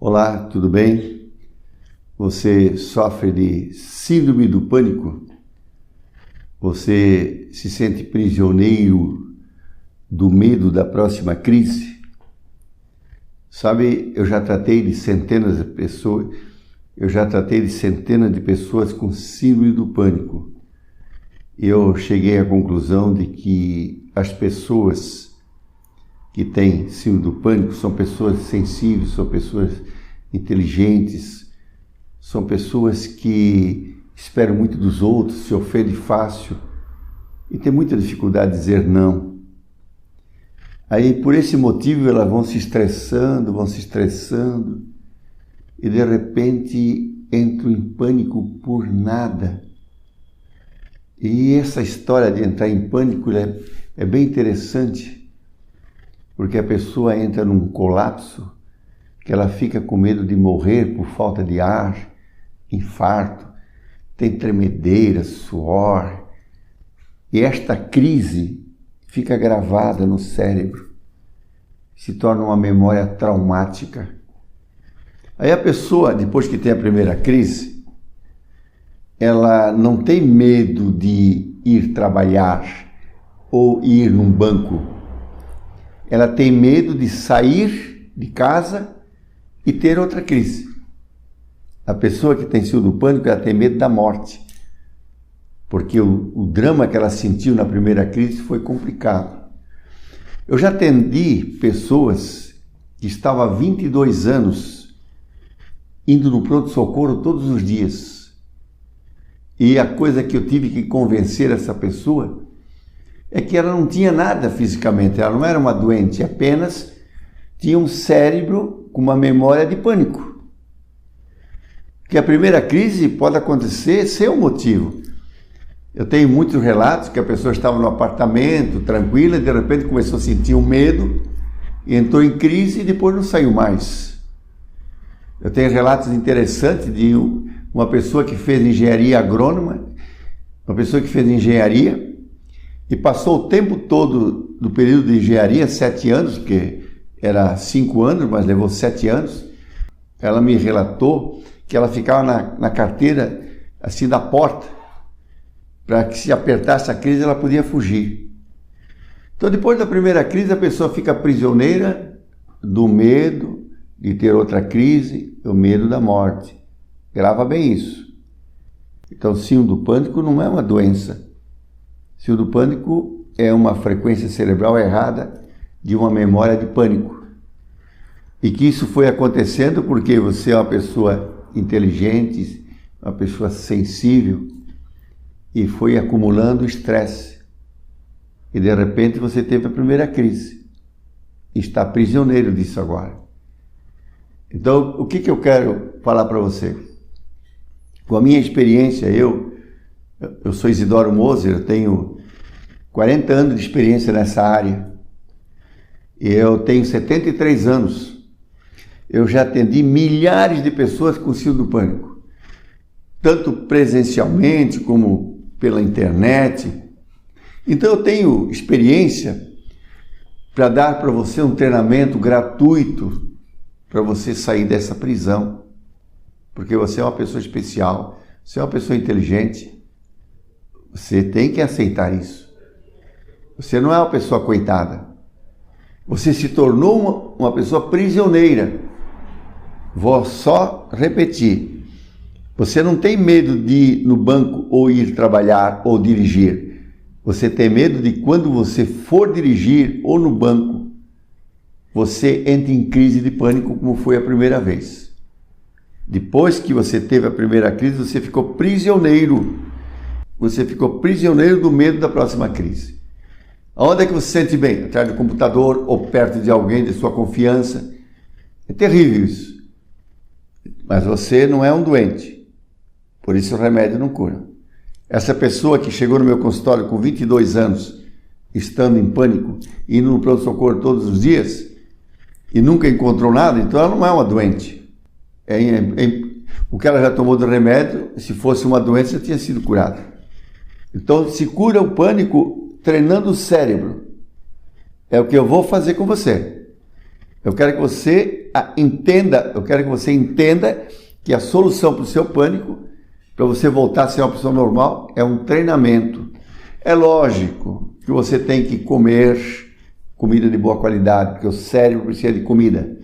Olá, tudo bem? Você sofre de síndrome do pânico? Você se sente prisioneiro do medo da próxima crise? Sabe, eu já tratei de centenas de pessoas com síndrome do pânico. E eu cheguei à conclusão de que as pessoas que têm síndrome do pânico são pessoas sensíveis, são pessoas inteligentes, são pessoas que esperam muito dos outros, se ofendem fácil e têm muita dificuldade de dizer não. Aí, por esse motivo, elas vão se estressando e de repente entram em pânico por nada. E essa história de entrar em pânico é bem interessante, porque a pessoa entra num colapso, que ela fica com medo de morrer por falta de ar, infarto, tem tremedeira, suor, e esta crise fica gravada no cérebro, se torna uma memória traumática. Aí a pessoa, depois que tem a primeira crise, ela não tem medo de ir trabalhar ou ir num banco. Ela tem medo de sair de casa e ter outra crise. A pessoa que tem síndrome do pânico, ela tem medo da morte, porque o drama que ela sentiu na primeira crise foi complicado. Eu já atendi pessoas que estavam há 22 anos indo no pronto-socorro todos os dias. E a coisa que eu tive que convencer essa pessoa é que ela não tinha nada fisicamente, ela não era uma doente, apenas tinha um cérebro com uma memória de pânico. Que a primeira crise pode acontecer sem um motivo. Eu tenho muitos relatos que a pessoa estava no apartamento, tranquila, e de repente começou a sentir um medo, entrou em crise e depois não saiu mais. Eu tenho relatos interessantes de uma pessoa que fez engenharia agrônoma, uma pessoa que fez engenharia, e passou o tempo todo do período de engenharia, 7 anos, porque era 5 anos, mas levou 7 anos. Ela me relatou que ela ficava na carteira, assim, da porta, para que se apertasse a crise, ela podia fugir. Então, depois da primeira crise, a pessoa fica prisioneira do medo de ter outra crise, o medo da morte. Grava bem isso. Então, síndrome do pânico não é uma doença. Síndrome do pânico é uma frequência cerebral errada de uma memória de pânico. E que isso foi acontecendo porque você é uma pessoa inteligente, uma pessoa sensível, e foi acumulando estresse. E de repente você teve a primeira crise. E está prisioneiro disso agora. Então, o que eu quero falar para você? Com a minha experiência, eu sou Isidoro Moser, eu tenho 40 anos de experiência nessa área. E eu tenho 73 anos. Eu já atendi milhares de pessoas com síndrome do pânico. Tanto presencialmente como pela internet. Então eu tenho experiência para dar para você um treinamento gratuito para você sair dessa prisão. Porque você é uma pessoa especial, você é uma pessoa inteligente. Você tem que aceitar isso. Você não é uma pessoa coitada. Você se tornou uma pessoa prisioneira. Vou só repetir. Você não tem medo de ir no banco ou ir trabalhar ou dirigir. Você tem medo de quando você for dirigir ou no banco, você entre em crise de pânico como foi a primeira vez. Depois que você teve a primeira crise, você ficou prisioneiro. Você ficou prisioneiro do medo da próxima crise. Aonde é que você se sente bem? Atrás do computador ou perto de alguém de sua confiança. É terrível isso. Mas você não é um doente. Por isso o remédio não cura. Essa pessoa que chegou no meu consultório com 22 anos, estando em pânico, indo no pronto-socorro todos os dias, e nunca encontrou nada, então ela não é uma doente. O que ela já tomou de remédio, se fosse uma doença, já tinha sido curada. Então se cura o pânico treinando o cérebro. É o que eu vou fazer com você. Eu quero que você entenda, eu quero que você entenda que a solução para o seu pânico, para você voltar a ser uma pessoa normal, é um treinamento. É lógico que você tem que comer comida de boa qualidade, porque o cérebro precisa de comida.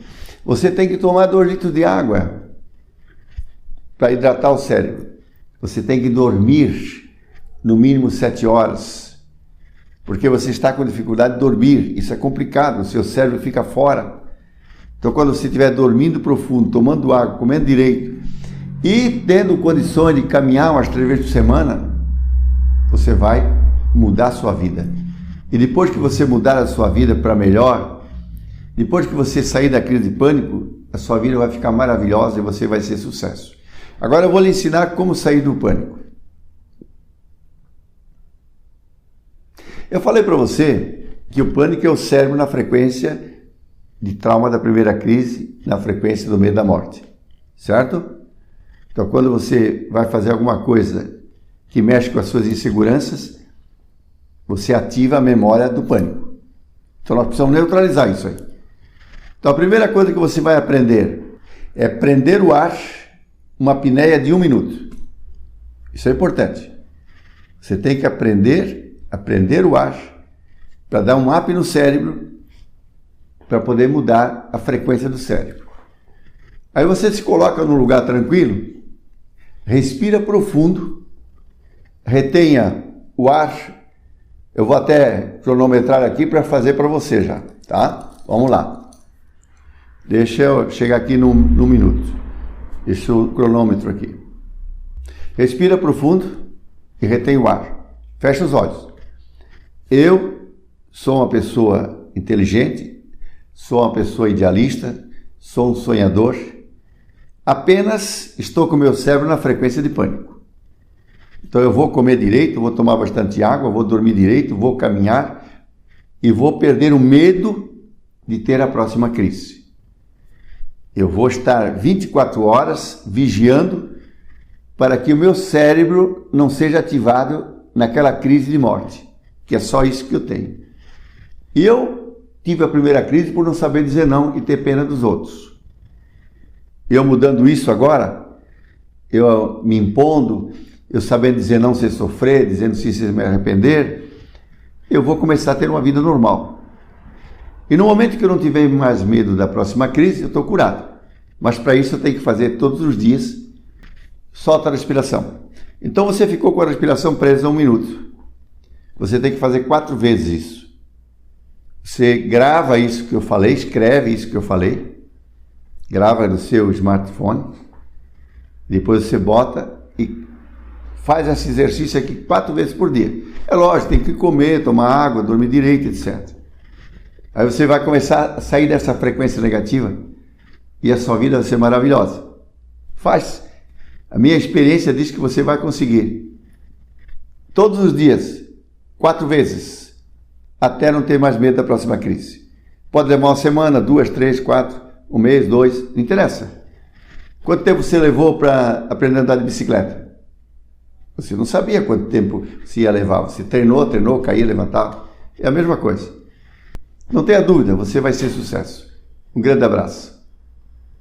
Você tem que tomar 2 litros de água para hidratar o cérebro. Você tem que dormir no mínimo 7 horas, porque você está com dificuldade de dormir. Isso é complicado, o seu cérebro fica fora. Então, quando você estiver dormindo profundo, tomando água, comendo direito e tendo condições de caminhar umas 3 vezes por semana, você vai mudar a sua vida. E depois que você mudar a sua vida para melhor, depois que você sair da crise de pânico, a sua vida vai ficar maravilhosa e você vai ser sucesso. Agora eu vou lhe ensinar como sair do pânico. Eu falei para você que o pânico é o cérebro na frequência de trauma da primeira crise, na frequência do medo da morte, certo? Então, quando você vai fazer alguma coisa que mexe com as suas inseguranças, você ativa a memória do pânico. Então, nós precisamos neutralizar isso aí. Então, a primeira coisa que você vai aprender é prender o ar, uma apneia de 1 minuto. Isso é importante. Você tem que aprender o ar para dar um up no cérebro, para poder mudar a frequência do cérebro. Aí você se coloca num lugar tranquilo, respira profundo, retenha o ar. Eu vou até cronometrar aqui para fazer para você já, tá? Vamos lá. Deixa eu chegar aqui num minuto. Deixa o cronômetro aqui. Respira profundo e retém o ar. Fecha os olhos. Eu sou uma pessoa inteligente, sou uma pessoa idealista, sou um sonhador. Apenas estou com o meu cérebro na frequência de pânico. Então eu vou comer direito, vou tomar bastante água, vou dormir direito, vou caminhar e vou perder o medo de ter a próxima crise. Eu vou estar 24 horas vigiando para que o meu cérebro não seja ativado naquela crise de morte, que é só isso que eu tenho. E eu tive a primeira crise por não saber dizer não e ter pena dos outros. Eu mudando isso agora, eu me impondo, eu sabendo dizer não sem sofrer, dizendo sim sem me arrepender, eu vou começar a ter uma vida normal. E no momento que eu não tiver mais medo da próxima crise, eu estou curado. Mas para isso eu tenho que fazer todos os dias, solta a respiração. Então você ficou com a respiração presa 1 minuto. Você tem que fazer 4 vezes isso. Você grava isso que eu falei, escreve isso que eu falei, grava no seu smartphone, depois você bota e faz esse exercício aqui 4 vezes por dia. É lógico, tem que comer, tomar água, dormir direito, etc. Aí você vai começar a sair dessa frequência negativa e a sua vida vai ser maravilhosa. Faz. A minha experiência diz que você vai conseguir. Todos os dias, 4 vezes, até não ter mais medo da próxima crise. Pode levar 1 semana, 2, 3, 4, 1 mês, 2, não interessa. Quanto tempo você levou para aprender a andar de bicicleta? Você não sabia quanto tempo você ia levar. Você treinou, caía, levantava. É a mesma coisa. Não tenha dúvida, você vai ser sucesso. Um grande abraço.